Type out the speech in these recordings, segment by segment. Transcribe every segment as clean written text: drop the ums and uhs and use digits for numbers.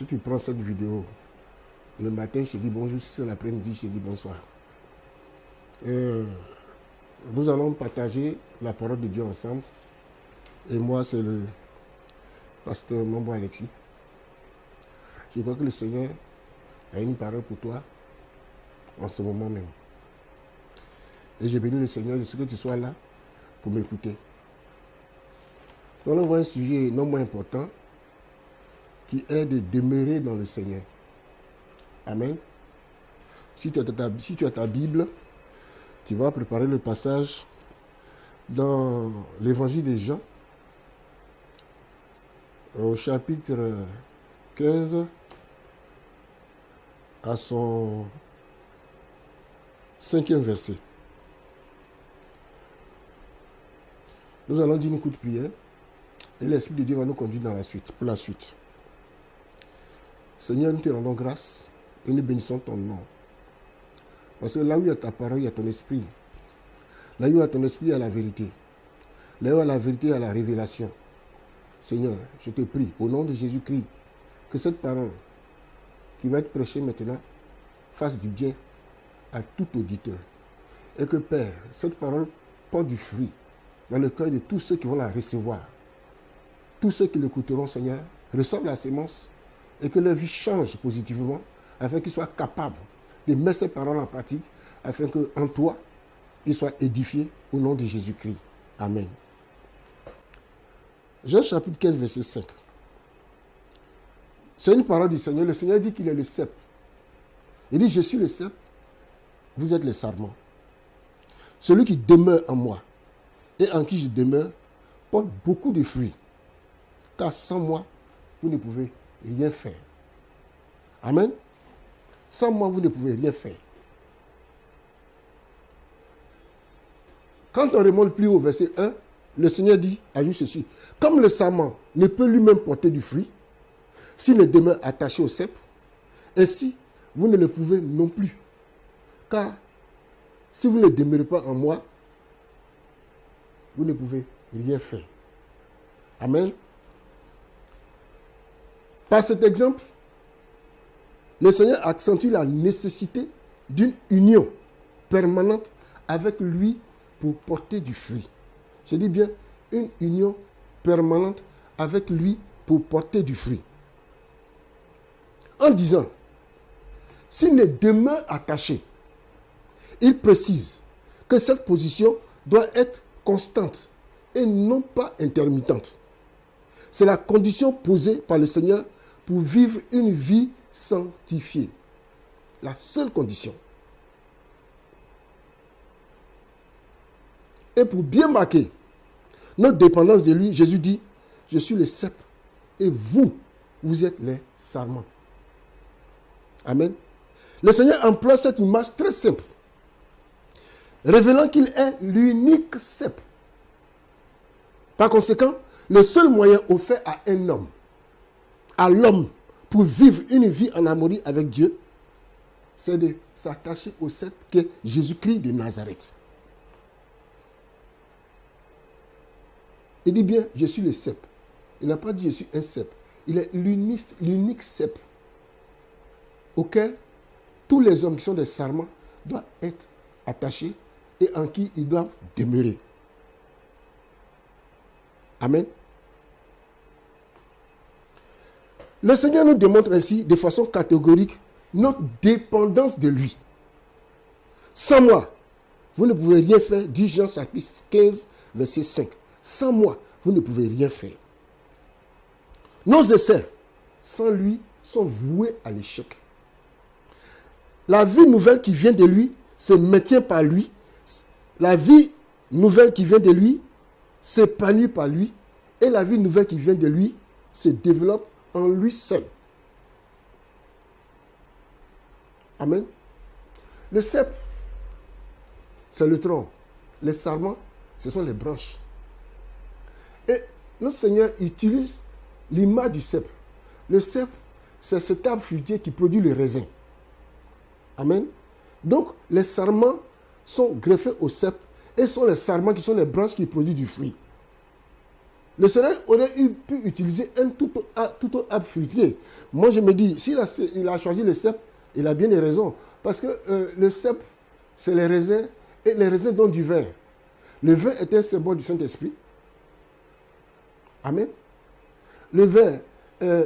Si tu prends cette vidéo, le matin, je te dis bonjour, si c'est l'après-midi, je te dis bonsoir. Nous allons partager la parole de Dieu ensemble. Et moi, c'est le pasteur Mambo Alexis. Je crois que le Seigneur a une parole pour toi en ce moment même. Et je bénis le Seigneur de ce que tu sois là pour m'écouter. Donc, on voit un sujet non moins important qui est de demeurer dans le Seigneur. Amen. Si tu as ta Bible, tu vas préparer le passage dans l'évangile de Jean, au chapitre 15, à son 5e verset. Nous allons dire une coup de prière et l'Esprit de Dieu va nous conduire dans la suite, pour la suite. Seigneur, nous te rendons grâce et nous bénissons ton nom. Parce que là où il y a ta parole, il y a ton esprit. Là où il y a ton esprit, il y a la vérité. Là où il y a la vérité, il y a la révélation. Seigneur, je te prie, au nom de Jésus-Christ, que cette parole qui va être prêchée maintenant fasse du bien à tout auditeur. Et que, Père, cette parole porte du fruit dans le cœur de tous ceux qui vont la recevoir. Tous ceux qui l'écouteront, Seigneur, reçoivent la sémence et que leur vie change positivement afin qu'ils soient capables de mettre ces paroles en pratique afin qu'en toi, ils soient édifiés au nom de Jésus-Christ. Amen. Jean chapitre 15, verset 5. C'est une parole du Seigneur. Le Seigneur dit qu'il est le cep. Il dit, je suis le cep, vous êtes les sarments. Celui qui demeure en moi et en qui je demeure porte beaucoup de fruits. Car sans moi, vous ne pouvez rien faire. Amen. Sans moi, vous ne pouvez rien faire. Quand on remonte plus au verset 1, le Seigneur dit, ajoute ceci, comme le sarment ne peut lui-même porter du fruit, s'il ne demeure attaché au cep, ainsi, vous ne le pouvez non plus. Car si vous ne demeurez pas en moi, vous ne pouvez rien faire. Amen. Par cet exemple, le Seigneur accentue la nécessité d'une union permanente avec lui pour porter du fruit. Je dis bien une union permanente avec lui pour porter du fruit. En disant, s'il ne demeure attaché, il précise que cette position doit être constante et non pas intermittente. C'est la condition posée par le Seigneur pour vivre une vie sanctifiée. La seule condition. Et pour bien marquer notre dépendance de lui, Jésus dit, je suis le cep et vous, vous êtes les sarments. Amen. Le Seigneur emploie cette image très simple, révélant qu'il est l'unique cep. Par conséquent, le seul moyen offert à un homme, à l'homme, pour vivre une vie en harmonie avec Dieu, c'est de s'attacher au cep qu'est Jésus-Christ de Nazareth. Il dit bien, je suis le cep. Il n'a pas dit je suis un cep. Il est l'unique cep auquel tous les hommes qui sont des sarments doivent être attachés et en qui ils doivent demeurer. Amen. Le Seigneur nous démontre ainsi de façon catégorique notre dépendance de lui. Sans moi, vous ne pouvez rien faire, dit Jean chapitre 15, verset 5. Sans moi, vous ne pouvez rien faire. Nos essais, sans lui, sont voués à l'échec. La vie nouvelle qui vient de lui se maintient par lui. La vie nouvelle qui vient de lui s'épanouit par lui. Et la vie nouvelle qui vient de lui se développe en lui seul. Amen. Le cep, c'est le tronc. Les sarments, ce sont les branches. Et notre Seigneur utilise l'image du cep. Le cep, c'est cet arbre fruitier qui produit le raisin. Amen. Donc, les sarments sont greffés au cep et sont les sarments qui sont les branches qui produisent du fruit. Le Seigneur aurait pu utiliser un tout autre arbre fruitier. Moi, je me dis, s'il a choisi le cèpe, il a bien des raisons. Parce que le cèpe, c'est les raisins, et les raisins donnent du vin. Le vin est un symbole du Saint-Esprit. Amen. Le vin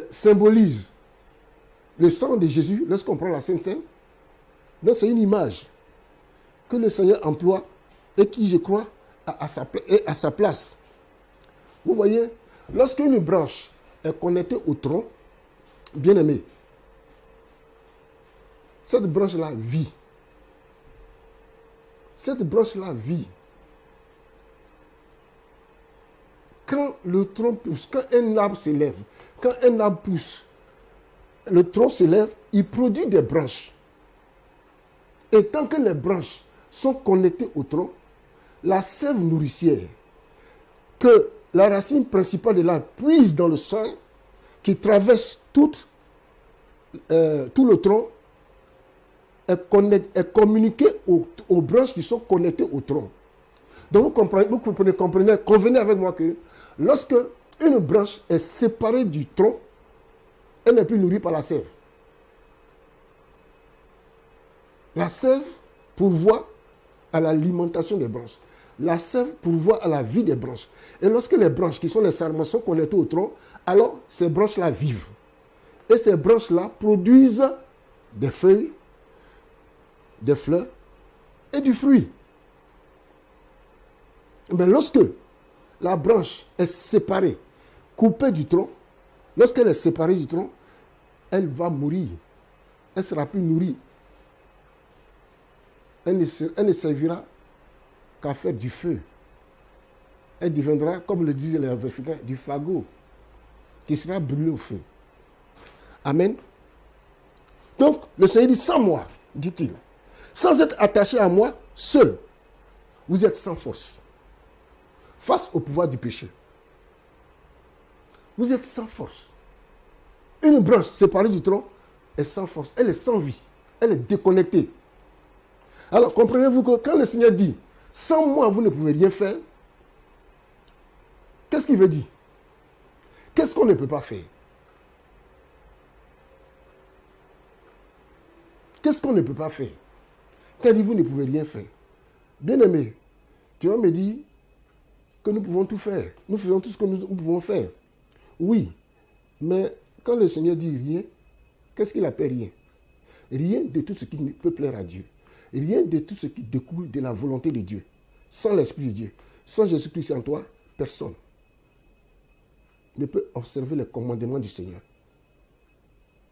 symbolise le sang de Jésus lorsqu'on prend la Sainte Seine. Donc, c'est une image que le Seigneur emploie et qui, je crois, est à sa place. Vous voyez, lorsqu'une branche est connectée au tronc, bien aimé, cette branche-là vit. Cette branche-là vit. Quand le tronc pousse, quand un arbre s'élève, quand un arbre pousse, le tronc s'élève, il produit des branches. Et tant que les branches sont connectées au tronc, la sève nourricière que la racine principale de l'arbre puise dans le sol, qui traverse tout le tronc, est communiquée aux branches qui sont connectées au tronc. Donc vous comprenez, convenez avec moi que lorsque une branche est séparée du tronc, elle n'est plus nourrie par la sève. La sève pourvoit à l'alimentation des branches. La sève pourvoit à la vie des branches. Et lorsque les branches, qui sont les sarments, sont connectées au tronc, alors ces branches-là vivent. Et ces branches-là produisent des feuilles, des fleurs et du fruit. Mais lorsque la branche est séparée, coupée du tronc, lorsqu'elle est séparée du tronc, elle va mourir. Elle ne sera plus nourrie. Elle ne servira qu'à faire du feu. Elle deviendra, comme le disaient les Africains, du fagot, qui sera brûlé au feu. Amen. Donc, le Seigneur dit, sans moi, dit-il, sans être attaché à moi, seul, vous êtes sans force. Face au pouvoir du péché. Vous êtes sans force. Une branche séparée du tronc est sans force. Elle est sans vie. Elle est déconnectée. Alors, comprenez-vous que quand le Seigneur dit, sans moi, vous ne pouvez rien faire, qu'est-ce qu'il veut dire? Qu'est-ce qu'on ne peut pas faire? Qu'est-ce qu'on ne peut pas faire? Quand il dit, vous ne pouvez rien faire. Bien-aimé, tu vas me dire que nous pouvons tout faire. Nous faisons tout ce que nous pouvons faire. Oui, mais quand le Seigneur dit rien, qu'est-ce qu'il appelle rien? Rien de tout ce qui peut plaire à Dieu. Rien de tout ce qui découle de la volonté de Dieu. Sans l'Esprit de Dieu, sans Jésus-Christ en toi, personne ne peut observer les commandements du Seigneur.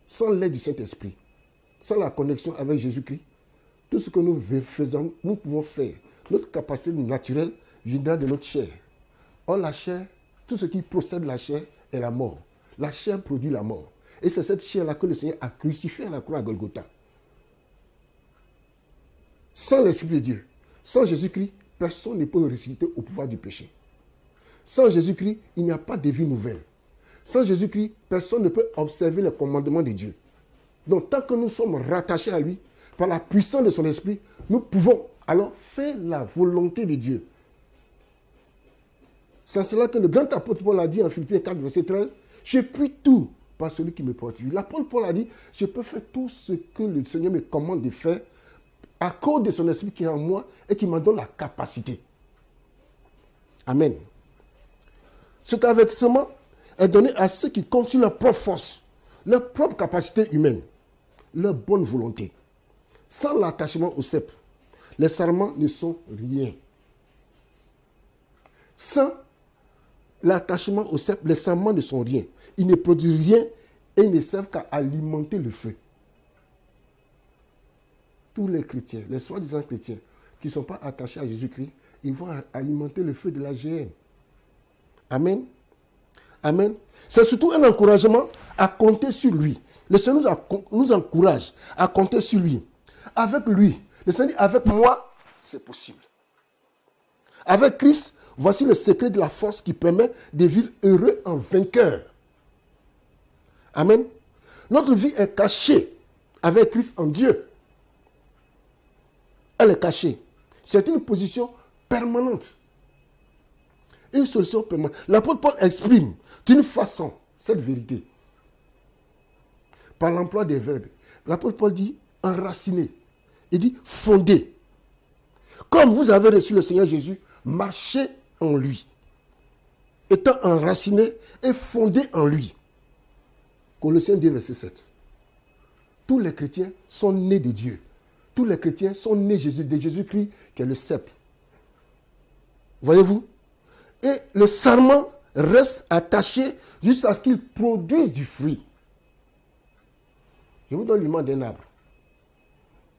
Sans l'aide du Saint-Esprit, sans la connexion avec Jésus-Christ, tout ce que nous faisons, nous pouvons faire. Notre capacité naturelle viendra de notre chair. Or, la chair, tout ce qui procède de la chair est la mort. La chair produit la mort. Et c'est cette chair-là que le Seigneur a crucifiée à la croix à Golgotha. Sans l'Esprit de Dieu, sans Jésus-Christ, personne ne peut résister au pouvoir du péché. Sans Jésus-Christ, il n'y a pas de vie nouvelle. Sans Jésus-Christ, personne ne peut observer les commandements de Dieu. Donc, tant que nous sommes rattachés à lui, par la puissance de son esprit, nous pouvons alors faire la volonté de Dieu. C'est cela que le grand apôtre Paul a dit en Philippiens 4, verset 13. Je puis tout par celui qui me porte. L'apôtre Paul a dit, je peux faire tout ce que le Seigneur me commande de faire à cause de son esprit qui est en moi et qui m'en donne la capacité. Amen. Cet avertissement est donné à ceux qui comptent sur leur propre force, leur propre capacité humaine, leur bonne volonté. Sans l'attachement au cep, les sarments ne sont rien. Sans l'attachement au cep, les sarments ne sont rien. Ils ne produisent rien et ils ne servent qu'à alimenter le feu. Tous les chrétiens, les soi-disant chrétiens, qui ne sont pas attachés à Jésus-Christ, ils vont alimenter le feu de la GN. Amen. Amen. C'est surtout un encouragement à compter sur lui. Le Seigneur nous encourage à compter sur lui. Avec lui, le Seigneur dit, avec moi, c'est possible. Avec Christ, voici le secret de la force qui permet de vivre heureux en vainqueur. Amen. Notre vie est cachée avec Christ en Dieu. Elle est cachée. C'est une position permanente. Une solution permanente. L'apôtre Paul exprime d'une façon cette vérité par l'emploi des verbes. L'apôtre Paul dit enraciné. Il dit fondé. Comme vous avez reçu le Seigneur Jésus, marchez en lui. Étant enraciné et fondé en lui. Colossiens 2, verset 7. Tous les chrétiens sont nés de Dieu. Tous les chrétiens sont nés de Jésus-Christ, qui est le cep. Voyez-vous? Et le sarment reste attaché jusqu'à ce qu'il produise du fruit. Je vous donne l'image d'un arbre.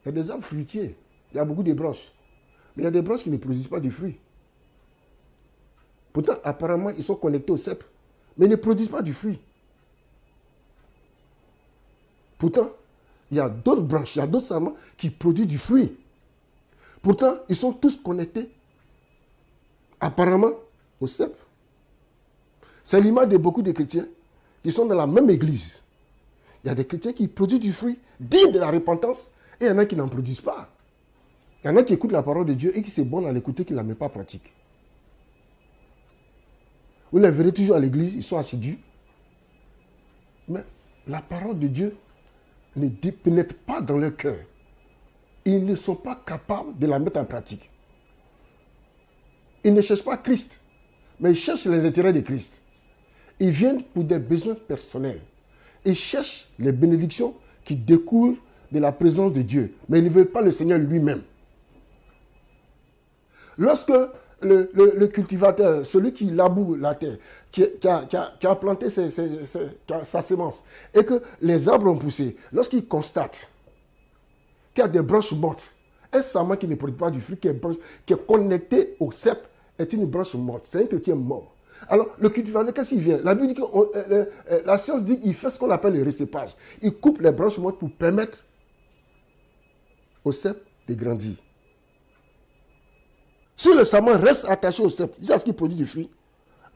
Il y a des arbres fruitiers. Il y a beaucoup de branches. Mais il y a des branches qui ne produisent pas du fruit. Pourtant, apparemment, ils sont connectés au cep, mais ils ne produisent pas du fruit. Pourtant, il y a d'autres branches, il y a d'autres sarments qui produisent du fruit. Pourtant, ils sont tous connectés, apparemment, au cep. C'est l'image de beaucoup de chrétiens qui sont dans la même église. Il y a des chrétiens qui produisent du fruit, dignes de la repentance, et il y en a qui n'en produisent pas. Il y en a qui écoutent la parole de Dieu et qui c'est bon à l'écouter, qui ne la met pas en pratique. Vous les verrez toujours à l'église, ils sont assidus. Mais la parole de Dieu ne pénètre pas dans leur cœur. Ils ne sont pas capables de la mettre en pratique. Ils ne cherchent pas Christ, mais ils cherchent les intérêts de Christ. Ils viennent pour des besoins personnels. Ils cherchent les bénédictions qui découlent de la présence de Dieu, mais ils ne veulent pas le Seigneur lui-même. Lorsque le cultivateur, celui qui laboure la terre, qui a planté sa semence, et que les arbres ont poussé, lorsqu'il constate qu'il y a des branches mortes, un sarment qui ne produit pas du fruit, qui est connecté au cep, est une branche morte. C'est un chrétien mort. Alors, le cultivateur, qu'est-ce qu'il vient? La Bible dit que la science dit qu'il fait ce qu'on appelle le récépage. Il coupe les branches mortes pour permettre au cep de grandir. Si le sarment reste attaché au cep, jusqu'à ce qu'il produit du fruit,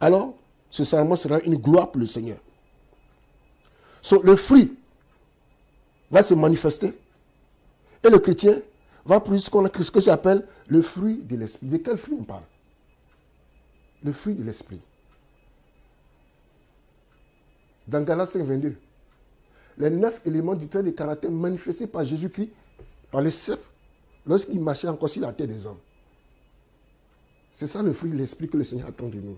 alors ce sarment sera une gloire pour le Seigneur. Le fruit va se manifester et le chrétien va produire ce que j'appelle le fruit de l'esprit. De quel fruit on parle? Le fruit de l'esprit. Dans Galates 5, 22, les 9 éléments du trait de caractère manifestés par Jésus-Christ, par le cep, lorsqu'il marchait encore sur la terre des hommes. C'est ça le fruit de l'esprit que le Seigneur attend de nous.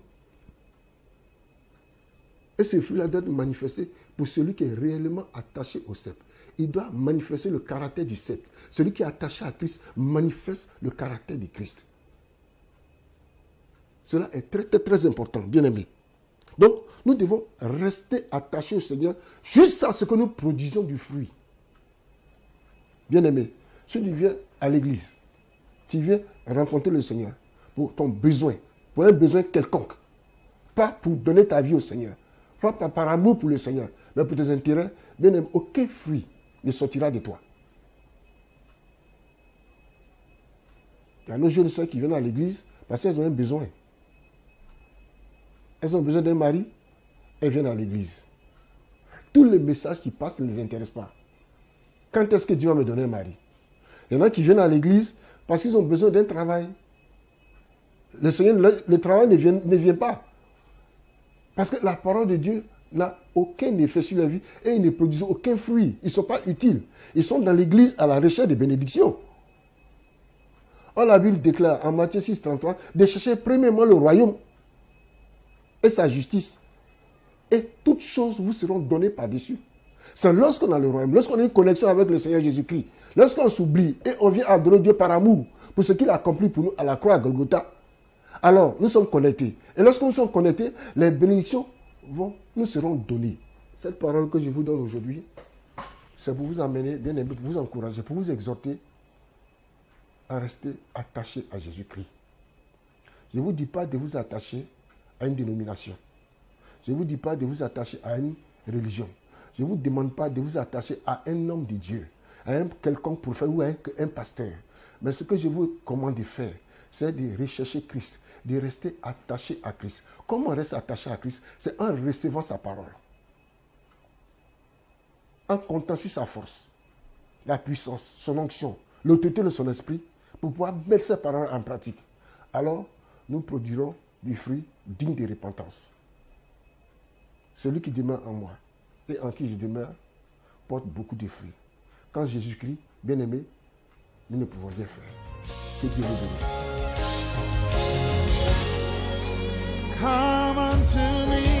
Et ce fruit-là doit être manifesté pour celui qui est réellement attaché au cep. Il doit manifester le caractère du cep. Celui qui est attaché à Christ manifeste le caractère du Christ. Cela est très, très, très important, bien aimé. Donc, nous devons rester attachés au Seigneur jusqu'à ce que nous produisions du fruit. Bien aimé, si tu viens à l'église, tu viens rencontrer le Seigneur pour ton besoin, pour un besoin quelconque, pas pour donner ta vie au Seigneur, pas par amour pour le Seigneur, mais pour tes intérêts, bien aimé, aucun fruit ne sortira de toi. Il y a nos jeunes sœurs qui viennent à l'église parce qu'elles ont un besoin. Elles ont besoin d'un mari, elles viennent à l'église. Tous les messages qui passent ne les intéressent pas. Quand est-ce que Dieu va me donner un mari? Il y en a qui viennent à l'église parce qu'ils ont besoin d'un travail. Le Seigneur, le travail ne vient pas. Parce que la parole de Dieu n'a aucun effet sur leur vie et ils ne produisent aucun fruit. Ils ne sont pas utiles. Ils sont dans l'église à la recherche de bénédictions. Or, la Bible déclare en Matthieu 6, 33 de chercher premièrement le royaume et sa justice. Et toutes choses vous seront données par-dessus. C'est lorsqu'on a le royaume, lorsqu'on a une connexion avec le Seigneur Jésus-Christ, lorsqu'on s'oublie et on vient adorer Dieu par amour pour ce qu'il a accompli pour nous à la croix à Golgotha, alors nous sommes connectés. Et lorsque nous sommes connectés, les bénédictions nous seront données. Cette parole que je vous donne aujourd'hui, c'est pour vous amener, bien aimé, pour vous encourager, pour vous exhorter à rester attaché à Jésus-Christ. Je ne vous dis pas de vous attacher à une dénomination. Je ne vous dis pas de vous attacher à une religion. Je ne vous demande pas de vous attacher à un homme de Dieu, à un quelconque prophète ou à un pasteur. Mais ce que je vous commande de faire, c'est de rechercher Christ, de rester attaché à Christ. Comment on reste attaché à Christ? C'est en recevant sa parole. En comptant sur sa force, la puissance, son onction, l'autorité de son esprit, pour pouvoir mettre sa parole en pratique. Alors, nous produirons du fruit digne de repentance. Celui qui demeure en moi et en qui je demeure porte beaucoup de fruits. Quand Jésus-Christ, bien-aimé, nous ne pouvons rien faire. Que Dieu vous bénisse. Come unto me.